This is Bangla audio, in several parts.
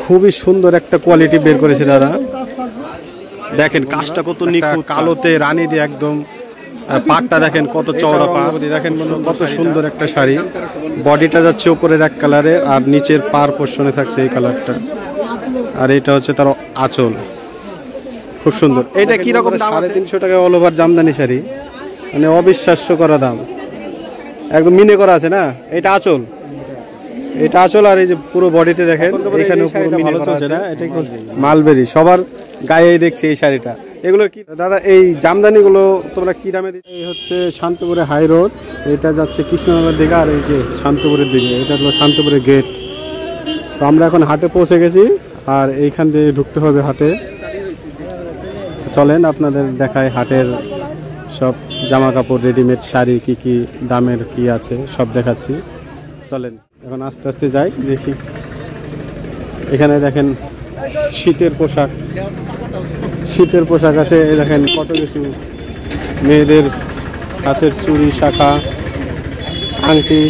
খুবই সুন্দর একটা কোয়ালিটি বের করেছে দাদা। দেখেন কাজটা কত নিখুঁত, কালোতে রানী দিয়ে একদম। পাটটা দেখেন কত চওড়া পাট, দেখেন কত সুন্দর একটা শাড়ি। বডিটা যাচ্ছে উপরের এক কালারে আর নিচের পার পোর্শনে থাকছে এই কালারটা, আর এটা হচ্ছে তার আঁচল। খুব সুন্দর। এটা কিরকম দাম? 350 টাকা অল ওভার জামদানি শাড়ি, মানে অবিশ্বাস্য করা দাম, একদম মিনে করা আছে না। এটা আঁচল, এটা আঁচল, আর এই যে পুরো বডিতে দেখেন এখানে ভালো চলছে না। এটা মালবেরি, সবার গায়ে দেখছি এই শাড়িটা। এগুলোর কি দাদা, এই জামদানি গুলো তোমরা কি দামে দিচ্ছ? এই হচ্ছে শান্তপুরে হাই রোড, এটা যাচ্ছে কৃষ্ণনগরের দিকে, আর এই যে শান্তপুরের দিকে, এটা হলো শান্তপুরের গেট। তো আমরা এখন হাটে পৌঁছে গেছি, আর এইখান দিয়ে ঢুকতে হবে হাটে। চলেন আপনাদের দেখায় হাটের সব জামা কাপড়, রেডিমেড শাড়ি কি কি দামের কি আছে সব দেখাচ্ছি। চলেন এখন আস্তে আস্তে যাই, দেখি। এখানে দেখেন শীতের পোশাক, শীতের পোশাক আছে। দেখেন কত কিছু, মেয়েদের হাতের চুড়ি, শাখা, আংটি।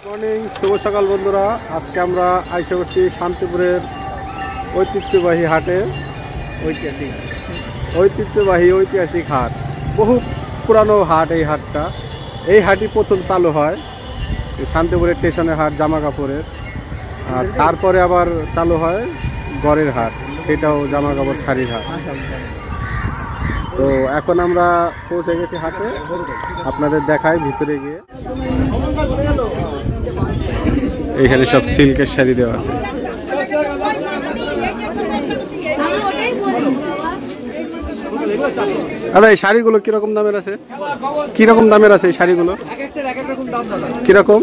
মর্নিং, শুভ সকাল বন্ধুরা। আজকে আমরা আইসা করছি শান্তিপুরের ঐতিহ্যবাহী হাটে। ঐতিহাসিক হাট, বহু পুরানো হাট এই হাটটা। এই হাটই প্রথম চালু হয় শান্তিপুরের স্টেশনের হাট জামা কাপড়ের, আর তারপরে আবার চালু হয় গড়ের হাট, সেটাও জামা কাপড় শাড়ির হাট। তো এখন আমরা পৌঁছে গেছি হাটে, আপনাদের দেখাই ভিতরে গিয়ে। এখানে সব সিল্কের শাড়ি দেওয়া আছে। দাদা এই শাড়িগুলো কিরকম দামের আছে? কিরকম দামের আছে এই শাড়িগুলো? কিরকম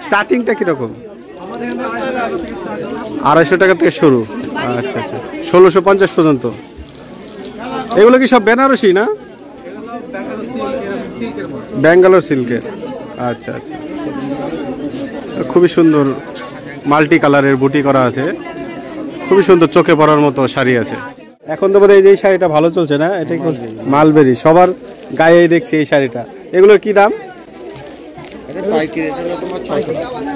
স্টার্টিংটা কিরকম? 250 টাকা থেকে শুরু। আচ্ছা আচ্ছা, 1650 পর্যন্ত। এগুলো কি সব বেনারসি না? ব্যাঙ্গালোর সিল্কের। আচ্ছা আচ্ছা, খুবই সুন্দর মাল্টি কালারের বুটি করা আছে, খুবই সুন্দর, চোখে পড়ার মতো শাড়ি আছে। এখন তো বোধহয় এই শাড়িটা ভালো চলছে না, এটা মালবেরি, সবার গায়ে দেখছি এই শাড়িটা। এগুলোর কি দাম?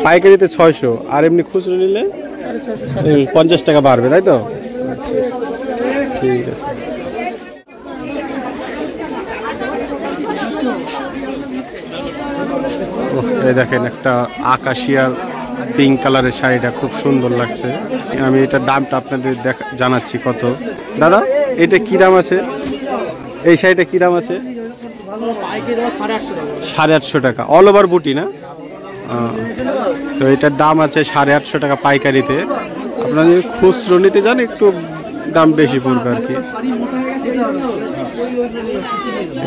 পাইকারিতে 600, আর এমনি খুচরো নিলে 50 টাকা বাড়বে, তাই তো? ঠিক আছে। এই দেখেন একটা আকাশিয়ার পিঙ্ক কালারের শাড়িটা খুব সুন্দর লাগছে। আমি এটার দামটা আপনাদের জানাচ্ছি কত। দাদা এটা কি দাম আছে? এই শাড়িটা কি দাম আছে? 850 টাকা, অল ওভার বুটি না? তো এটার দাম আছে 850 টাকা পাইকারিতে। আপনারা যদি খুচরো নিতে যান একটু দাম বেশি পড়বে আর কি।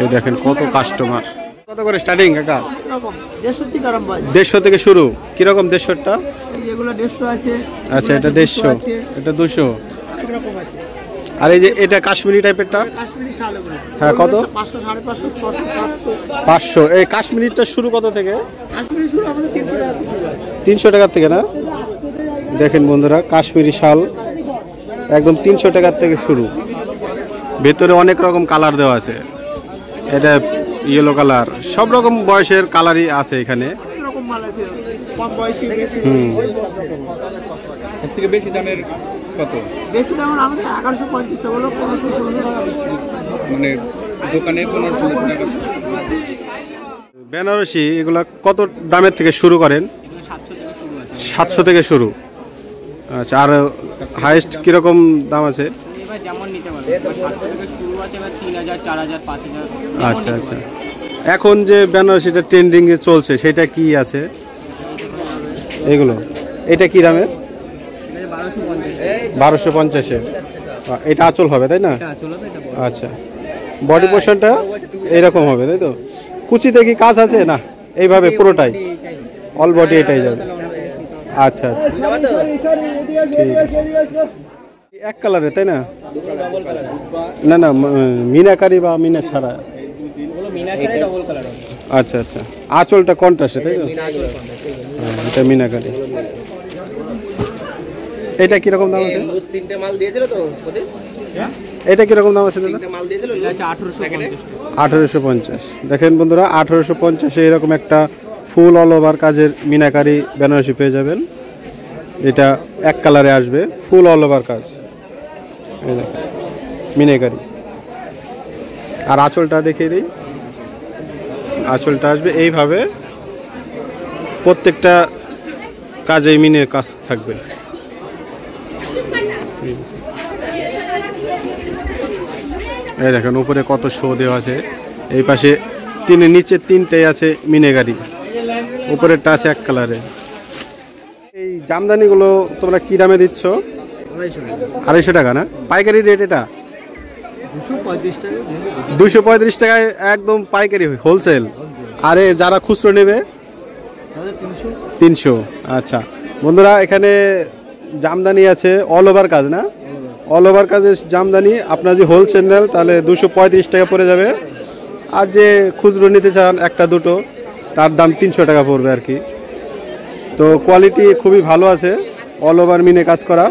এই দেখেন কত কাস্টমার। কত করে স্টার্টিং কাকা? 150 থেকে শুরু। কিরকম 150টা? আচ্ছা, এটা 150, এটা 200। আর এই যে এটা কাশ্মীরি টাইপেরটা, হ্যাঁ কত? 500। এই কাশ্মীরিটা শুরু কত থেকে? 300 টাকার থেকে না? দেখেন বন্ধুরা, কাশ্মীরি শাল একদম 300 টাকার থেকে শুরু। ভেতরে অনেক রকম কালার দেওয়া আছে। এটা ইয়েলো কালার, সব রকম বয়সের কালারই আছে এখানে। বেশি দামের কত? বেশি দামের আমাদের 1150 টাকা, 1500 টাকা, মানে দোকানে 1500 টাকা। বেনারসি এগুলা কত দামের থেকে শুরু করেন? 700 থেকে শুরু। আচ্ছা, আর হাইয়েস্ট কিরকম দাম আছে? আচ্ছা আচ্ছা, এখন যে বেনারসিটা ট্রেন্ডিং এ চলছে সেটা কি আছে এগুলো? এটা কি দামে? 1250-এ। এটা আঁচল হবে তাই না? আচ্ছা, বডি পোর্শনটা এরকম হবে তাই তো? কুচিতে কি কাজ আছে না? এইভাবে পুরোটাই অল বডি এটাই যাবে। আচ্ছা আচ্ছা, ঠিক আছে। এক কালারে তাই না? না না, মিনাকারি বা মিনা ছাড়া। আচ্ছা আচ্ছা, আঁচলটা কন্ট্রাস্টে তাই তো? এটা মিনাকারি। এটা কিরকম দাম আছে? এটা কিরকম দাম আছে দাদা? 1850। দেখেন বন্ধুরা, 1850-এ এরকম একটা ফুল অল ওভার কাজের মিনাকারি বেনারসি পেয়ে যাবেন। এটা এক কালারে আসবে, ফুল অল ওভার কাজ, এই দেখেন মিনেকারি। আর আঁচলটা দেখিয়ে দিই, আঁচলটা আসবে এইভাবে, প্রত্যেকটা কাজে মিনে কাজ থাকবে। এই দেখেন উপরে কত শো দেওয়া আছে, এই পাশে নিচে তিনটে আছে মিনেকারি, উপরেরটা আছে এক কালারে। এই জামদানিগুলো তোমরা কি দামে দিচ্ছ? 250 টাকা না? পাইকারি রেট এটা 235 টাকায় একদম পাইকারি হোলসেল। আরে যারা খুচরো নেবে 300। আচ্ছা বন্ধুরা, এখানে জামদানি আছে অল ওভার কাজ না? অল ওভার কাজের জামদানি আপনার যদি হোলসেল নেন তাহলে 235 টাকা পড়ে যাবে, আর যে খুচরো নিতে চান একটা দুটো তার দাম 300 টাকা পড়বে আর কি। তো কোয়ালিটি খুবই ভালো আছে, অল ওভার মিনে কাজ করা,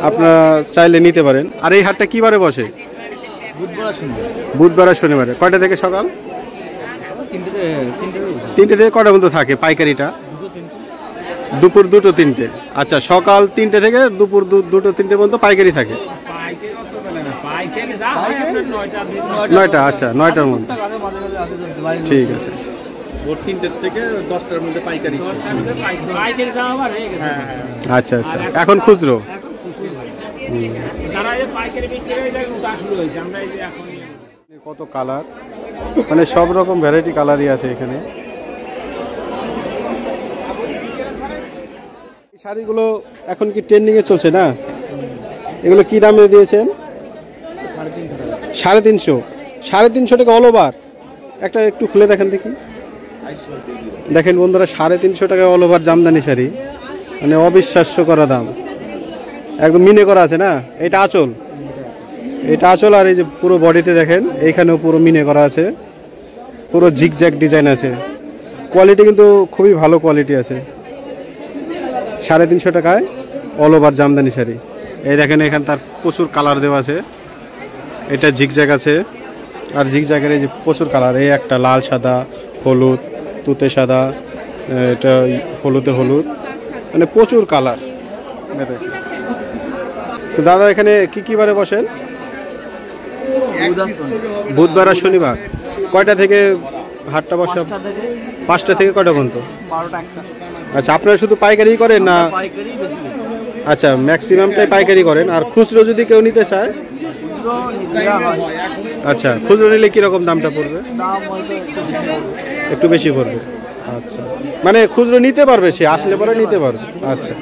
আপনারা চাইলে নিতে পারেন। আর এই হাটটা কী বারে বসে? বুধবার আর শনিবারে। কয়টা থেকে সকাল? 3টে থেকে কয়টা পর্যন্ত থাকে পাইকারিটা? দুপুর 2টো 3টে। আচ্ছা, সকাল 3টে থেকে দুপুর 2টো 3টে পর্যন্ত পাইকারি থাকে। 9টা। আচ্ছা, 9টার মধ্যে। ঠিক আছে। 3টের থেকে 10টার মধ্যে পাইকারি। আচ্ছা আচ্ছা, এখন খুচরো। কত কালার, মানে সব রকম ভ্যারাইটি কালারই আছে এখানে। এই শাড়িগুলো এখন কি ট্রেন্ডিংয়ে চলছে না? এগুলো কি দামে দিয়েছেন? 350। 350 টাকা অল ওভার। একটা একটু খুলে দেখেন দেখি। দেখেন বন্ধুরা, 350 টাকা অল ওভার জামদানি শাড়ি, মানে অবিশ্বাস্য করা দাম, একদম মিনে করা আছে না? এটা আঁচল, এটা আঁচল, আর এই যে পুরো বডিতে দেখেন এইখানেও পুরো মিনে করা আছে, পুরো ঝিকঝ্যাক ডিজাইন আছে। কোয়ালিটি কিন্তু খুবই ভালো কোয়ালিটি আছে। 350 টাকায় অল ওভার জামদানি শাড়ি। এই দেখেন এখানে তার প্রচুর কালার দেওয়া আছে, এটা ঝিকঝ্যাক আছে, আর ঝিকঝ্যাকের এই যে প্রচুর কালার, এই একটা লাল সাদা হলুদ, তুতে সাদা, এটা হলুদে হলুদ, মানে প্রচুর কালার। তো দাদা এখানে কি কি বারে বসেন? বুধবার আর শনিবার। কয়টা থেকে হাটটা বসে? 5টা থেকে কয়টা পর্যন্ত? আচ্ছা, আপনারা শুধু পাইকারি করেন না? আচ্ছা, ম্যাক্সিমামটাই পাইকারি করেন। আর খুচরো যদি কেউ নিতে চায়? আচ্ছা, খুচরো নিলে কীরকম দামটা পড়বে? একটু বেশি পড়বে। আচ্ছা, মানে খুচরো নিতে পারবে, সে আসলে পরে নিতে পারবে। আচ্ছা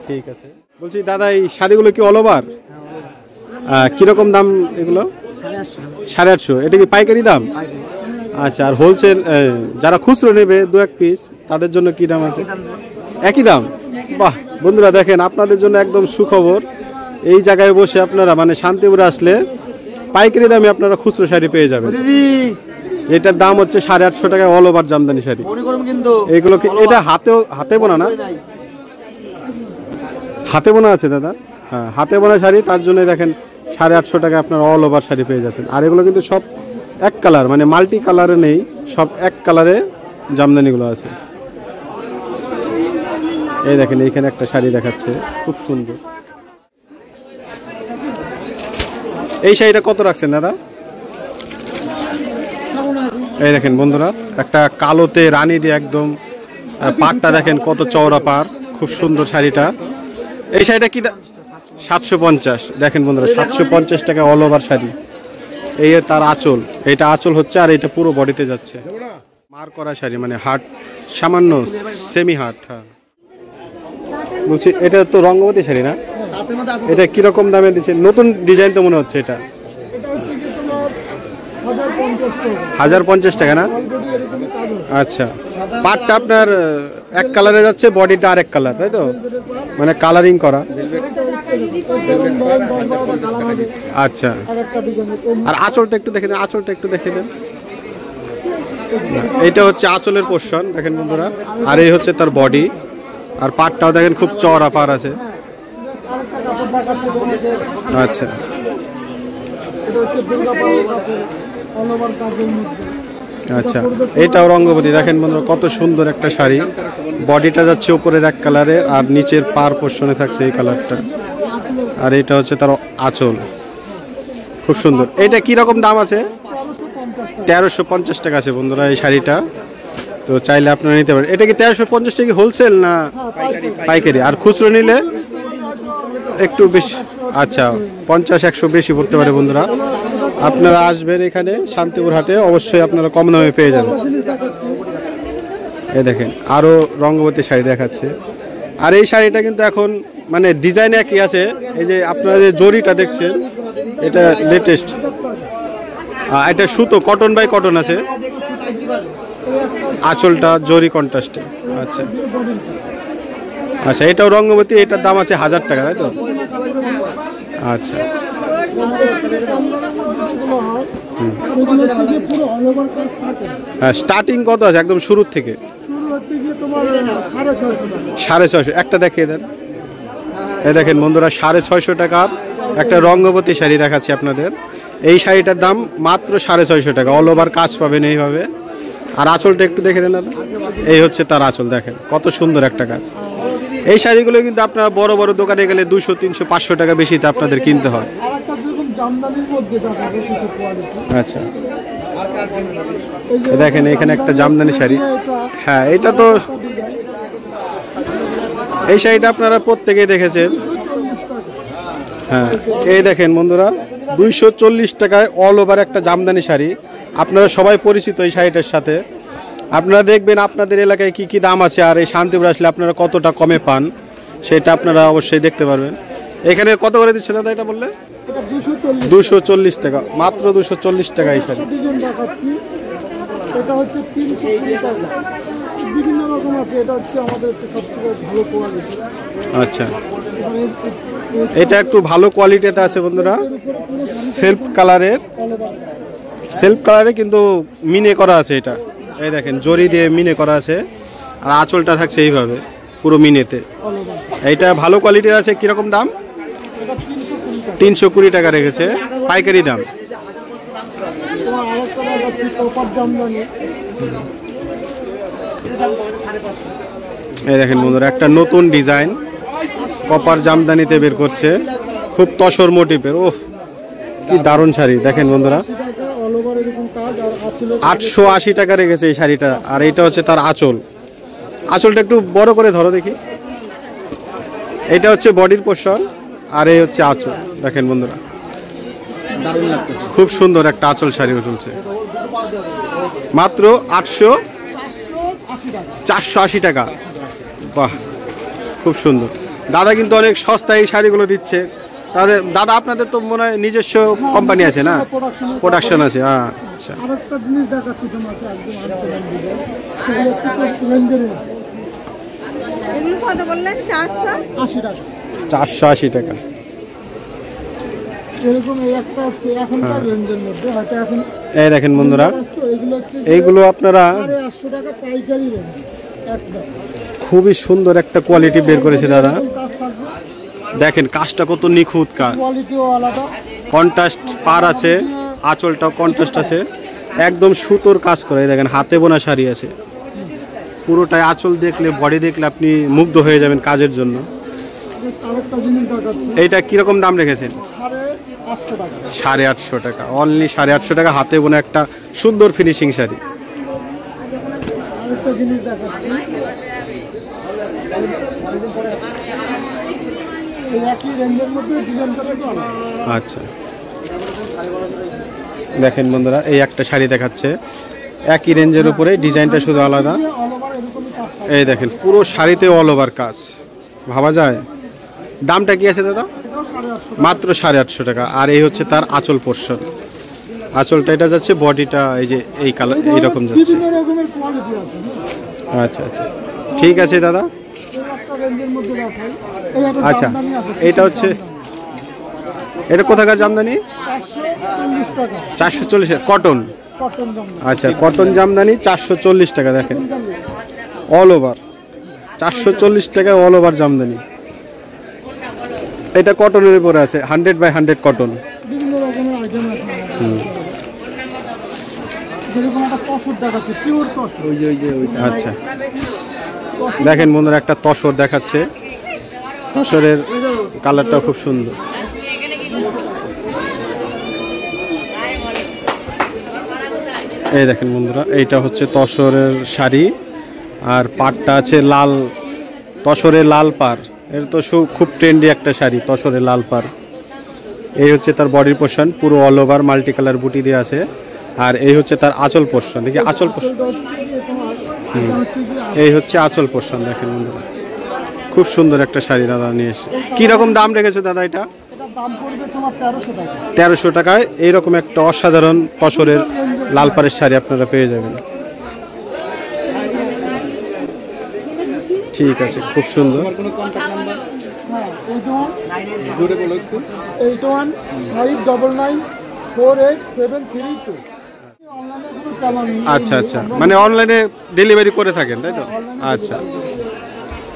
ঠিক আছে। বলছি দাদা, এই শাড়িগুলো কি অল ওভার? কীরকম দাম এগুলো? 850। এটা কি পাইকারি দাম? আচ্ছা, আর হোলসেল যারা খুচরো নেবে 2-1 পিস, তাদের জন্য কি দাম আছে? একই দাম। বাহ বন্ধুরা, দেখেন আপনাদের জন্য একদম সুখবর। এই জায়গায় বসে আপনারা, মানে শান্তিপুরে আসলে পাইকারি দামে আপনারা খুচরো শাড়ি পেয়ে যাবেন। এটার দাম হচ্ছে 850 টাকা অল ওভার জামদানি শাড়ি। এইগুলো কি এটা হাতে বোনা না? হাতে বোনা আছে দাদা? হ্যাঁ, হাতে বোনা শাড়ি, তার জন্য দেখেন 850 টাকা আপনার অল ওভার শাড়ি পেয়ে যাচ্ছেন। আর এগুলো কিন্তু সব এক কালার, মানে মাল্টি কালারে নেই, সব এক কালারে জামদানিগুলো আছে। এই দেখেন এইখানে একটা শাড়ি দেখাচ্ছে, খুব সুন্দর। এই শাড়িটা কত রাখছেন দাদা? এই দেখেন বন্ধুরা, একটা কালোতে রানী দিয়ে একদম পাটটা দেখেন কত চওড়া পার, খুব সুন্দর শাড়িটা। এই শাড়িটা কি? 750। দেখেন বন্ধুরা, 750 টাকা অল ওভার শাড়ি। এই তার আঁচল, এটা আঁচল হচ্ছে, আর এটা পুরো বডিতে যাচ্ছে। মার করা শাড়ি, মানে হাট সামান্য সেমি হাট। হ্যাঁ বলছি, এটা তো রঙ্গবতী শাড়ি না? এটা কিরকম দামে দিচ্ছে? নতুন ডিজাইন তো মনে হচ্ছে। এটা 1050 টাকা না? আচ্ছা, পাটটা আপনার এক কালারে যাচ্ছে, বডিটা আরেক কালার, তাই তো? মানে কালারিং করা। আচ্ছা, আর আঁচলটা একটু দেখে দেন, আঁচলটা একটু দেখে দেন। এইটা হচ্ছে আঁচলের পোর্শন, দেখেন বন্ধুরা। আর এই হচ্ছে তার বডি, আর পাটটাও দেখেন খুব চওড়া পার আছে। আচ্ছা, আচ্ছা, এটাও রঙ্গবতী। দেখেন বন্ধুরা কত সুন্দর একটা শাড়ি, বডিটা যাচ্ছে উপরের এক কালারে আর নিচের পার পোর্শনে থাকছে এই কালারটা, আর এটা হচ্ছে তার আঁচল, খুব সুন্দর। এটা কি রকম দাম আছে? 1350 টাকা আছে বন্ধুরা এই শাড়িটা, তো চাইলে আপনারা নিতে পারেন। এটা কি 1350 টাকা হোলসেল না পাইকারি? আর খুচরো নিলে একটু বেশি, আচ্ছা 50-100 বেশি পড়তে পারে বন্ধুরা। আপনারা আসবেন এখানে শান্তিপুর হাটে, অবশ্যই আপনারা কম দামে পেয়ে যাবেন। এই দেখেন আরও রঙ্গবতী শাড়ি দেখাচ্ছে, আর এই শাড়িটা কিন্তু এখন মানে ডিজাইন একই আছে। এই যে আপনারা যে জরিটা দেখছেন এটা লেটেস্ট, এটা সুতো কটন বাই কটন আছে, আঁচলটা জরি কন্ট্রাস্টে। আচ্ছা আচ্ছা, এটাও রঙ্গবতী, এটার দাম আছে 1000 টাকা, তাই তো? আচ্ছা স্টার্টিং কত আছে একদম শুরুর থেকে? 650 একটা দেখিয়ে দেন। এই দেখেন বন্ধুরা 650 টাকা একটা রঙ্গবতী শাড়ি দেখাচ্ছি আপনাদের। এই শাড়িটার দাম মাত্র 650 টাকা, অল ওভার কাজ পাবেন এইভাবে। আর আঁচলটা একটু দেখে দেন দাদা, এই হচ্ছে তার আঁচল, দেখেন কত সুন্দর একটা কাজ। এই শাড়িগুলো কিন্তু আপনারা বড় বড় দোকানে গেলে 200, 300, 500 টাকা বেশিতে আপনাদের কিনতে হয়। আচ্ছা দেখেন এখানে একটা জামদানি শাড়ি, হ্যাঁ এটা তো, এই শাড়িটা আপনারা প্রত্যেকেই দেখেছেন। হ্যাঁ এই দেখেন বন্ধুরা 240 টাকায় অল ওভার একটা জামদানি শাড়ি, আপনারা সবাই পরিচিত এই শাড়িটার সাথে। আপনারা দেখবেন আপনাদের এলাকায় কি কি দাম আছে, আর এই শান্তিপুর আসলে আপনারা কতটা কমে পান সেটা আপনারা অবশ্যই দেখতে পারবেন। এখানে কত করে দিচ্ছে দাদা এটা বললে? 240 টাকা, মাত্র 240 টাকা এই শাড়ি। এটা হচ্ছে 320 টাকা, বিভিন্ন রকম আছে, এটা হচ্ছে আমাদের সবথেকে ভালো কোয়ালিটি। আচ্ছা এটা একটু ভালো কোয়ালিটিতে আছে বন্ধুরা, সেলফ কালারে কিন্তু মিনে করা আছে এটা। এই দেখেন জরি দিয়ে মিনে করা আছে, আর আঁচলটা থাকছে এইভাবে পুরো মিনেতে। এইটা ভালো কোয়ালিটির আছে। কিরকম দাম? 320 টাকা রেখেছে পাইকারি দাম। এই দেখেন বন্ধুরা একটা নতুন ডিজাইন কপার জামদানিতে বের করছে, খুব তসর মোটিভের। ওহ কি দারুণ শাড়ি, দেখেন বন্ধুরা 880 টাকা রেখেছে এই শাড়িটা। আর এইটা হচ্ছে তার আঁচল, আঁচলটা একটু বড় করে ধরো দেখি। এটা হচ্ছে বডির পোর্শন, আর এই হচ্ছে আঁচল। দেখেন বন্ধুরা খুব সুন্দর একটা আঁচল শাড়ি চলছে, মাত্র 480 টাকা। বাহ খুব সুন্দর। দাদা কিন্তু অনেক সস্তায় এই শাড়িগুলো দিচ্ছে। তাহলে দাদা আপনাদের তো মনে হয় নিজস্ব কোম্পানি আছে না, প্রোডাকশন আছে? আচ্ছা আরেকটা জিনিস দেখাচ্ছি তোমাকে, একদম এগুলো কত বললেন? 480 টাকা। 480 টাকা এরকম এই একটা হচ্ছে এখনকার রেঞ্জের মধ্যে, হয়তো এখন এই দেখেন বন্ধুরা এইগুলো আপনারা 800 টাকা পাইকারি রেঞ্জ একদম। খুবই সুন্দর একটা কোয়ালিটি বের করেছে দাদা। দেখেন কাজটা কত নিখুঁত কাজ, কোয়ালিটিও আলাদা, কন্ট্রাস্ট পার আছে, আঁচলটাও কন্ট্রাস্ট আছে, একদম সুতোর কাজ করে। দেখেন হাতে বোনা শাড়ি আছে পুরোটাই, আঁচল দেখলে বডি দেখলে আপনি মুগ্ধ হয়ে যাবেন কাজের জন্য। এইটা কিরকম দাম রেখেছেন? 850 টাকা, অনলি 850 টাকা, হাতে বোনা একটা সুন্দর ফিনিশিং শাড়ি। আচ্ছা দেখেন বন্ধুরা এই একটা শাড়ি দেখাচ্ছে একই রেঞ্জের উপরে, ডিজাইনটা শুধু আলাদা। এই দেখেন পুরো শাড়িতে অল ওভার কাজ, ভাবা যায়। দামটা কি আছে দাদা? মাত্র 850 টাকা। আর এই হচ্ছে তার আঁচল পোর্শন, আঁচলটা এটা যাচ্ছে, বডিটা এই যে এই কালার এইরকম যাচ্ছে। আচ্ছা আচ্ছা ঠিক আছে দাদা। আচ্ছা এটা হচ্ছে, এটা কোথাকার জামদানি? 440 কটন। আচ্ছা কটন জামদানি 440 টাকা। দেখেন অল ওভার 440 টাকায় অল ওভার জামদানি। এটা কটনের উপরে আছে, 100/100 কটন। যেরকম একটা তসর দেখাচ্ছে, পিওর তসর। আচ্ছা, দেখেন বন্ধুরা একটা তসর দেখাচ্ছে, তসরের কালারটাও খুব সুন্দর। এই দেখেন বন্ধুরা, এইটা হচ্ছে তসরের শাড়ি, আর পাড়টা আছে লাল, তসরের লাল পাড়। এর তো খুব ট্রেন্ডি একটা শাড়ি, তসরের লাল পাড়। এই হচ্ছে তার বডির পোর্শন, পুরো অল ওভার মাল্টি কালার বুটি দিয়ে আছে। আর এই হচ্ছে তার আঁচল পোর্শন, দেখি আঁচল পোর্শন, এই হচ্ছে আঁচল পোর্শন। দেখেন বন্ধুরা খুব সুন্দর একটা শাড়ি দাদা নিয়ে এসে। কীরকম দাম রেখেছো দাদা এটা? দাম পড়বে তোমার 1300 টাকা। 1300 টাকায় এইরকম একটা অসাধারণ তসরের লাল পাড়ের শাড়ি আপনারা পেয়ে যাবেন। ঠিক আছে, খুব সুন্দর। হ্যাঁ, 8159948732। অনলাইনে কোনো চালান নেই। আচ্ছা আচ্ছা, মানে অনলাইনে ডেলিভারি করে থাকেন তাই তো? আচ্ছা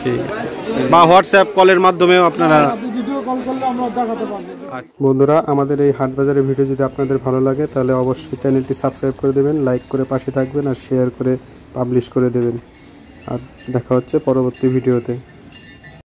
ঠিক আছে, বা হোয়াটসঅ্যাপ কলের মাধ্যমেও আপনারা। আপনি ভিডিও কল করলে আমরা দেখাতে পারবো। বন্ধুরা, আমাদের এই হাট বাজারের ভিডিও যদি আপনাদের ভালো লাগে তাহলে অবশ্যই চ্যানেলটি সাবস্ক্রাইব করে দেবেন, লাইক করে পাশে থাকবেন আর শেয়ার করে পাবলিশ করে দেবেন। আর দেখা হচ্ছে পরবর্তী ভিডিওতে।